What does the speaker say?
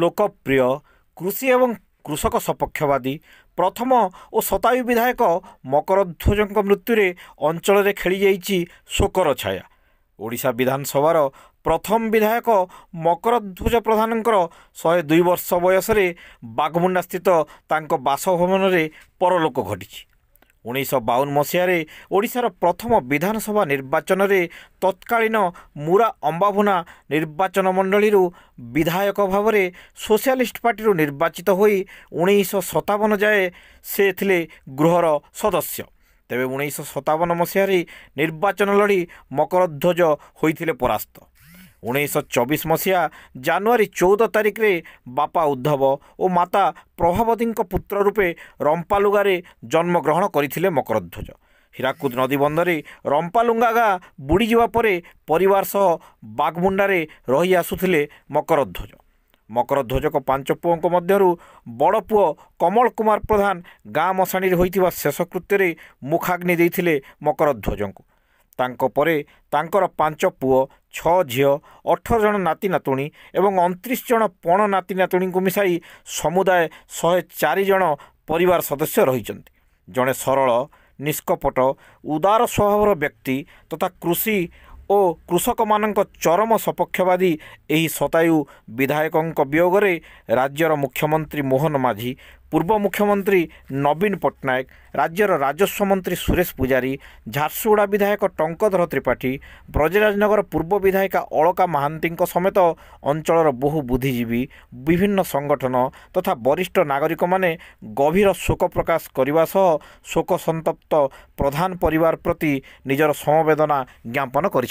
लोकप्रिय कृषि एवं कृषक सपक्षवादी प्रथम और शतायु विधायक मकरध्वज मृत्यु अंचल खेली जाइछि शोकर छाया। ओडिशा विधानसभार प्रथम विधायक मकरध्वज प्रधान 102 वर्ष बयस बाघमुंडा स्थित बासभवन में परलोक घटी। 1952 मसीह ओडिशार प्रथम विधानसभा निर्वाचन में तत्कालीन मुरा अंबाभुना निर्वाचन मंडली विधायक भाव में सोशलिस्ट पार्टी निर्वाचित होई 1957 जाए से थिले गृहर सदस्य। तेबे 1957 मसीह निर्वाचन लड़ी मकरध्वज होइथिले परास्त। 1924 मसीहा जानुआरी 14 तारिख रे बापा उद्धव और माता प्रभावती पुत्र रूपे रंपालुगारे जन्मग्रहण करथिले मकरध्वज। हीराकुद नदी बंधरे रंपालुंगा गाँ बुड़ी जावा परे परिवार सह बाघमुंडारे रही आसुथिले मकरध्वज। मकरध्वज 5 पुओं मध्यरु बड़ पुओ कमल कुमार प्रधान गाँ मशाणी होइथिबा शेषकृत्य मुखाग्नि देइथिले मकरध्वजଙ୍କୁ। तांको परे तांकर 5 पुओ 6 झील 18 जन नाती नातुणी एवं 29 जन पण नाती नातुणी को मिसाई समुदाय 104 जन परिवार सदस्य रहिचंती। जड़े सरल निष्कपट उदार स्वभावर व्यक्ति तथा कृषि और कृषक मानक चरम सपक्षवादी एही शतायु विधायक वियोग में राज्यर मुख्यमंत्री मोहन माझी, पूर्व मुख्यमंत्री नवीन पट्टनायक, राज्यर राजस्व मंत्री सुरेश पुजारी, झारसुगुड़ा विधायक टंकधर त्रिपाठी, ब्रजराजनगर पूर्व विधायिका अलका महांती समेत अंचलर बहु बुद्धिजीवी, विभिन्न संगठन तथा वरिष्ठ नागरिक माने गभीर शोक प्रकाश करने सह शोक संतप्त प्रधान परिवार प्रति निजर समवेदना ज्ञापन कर।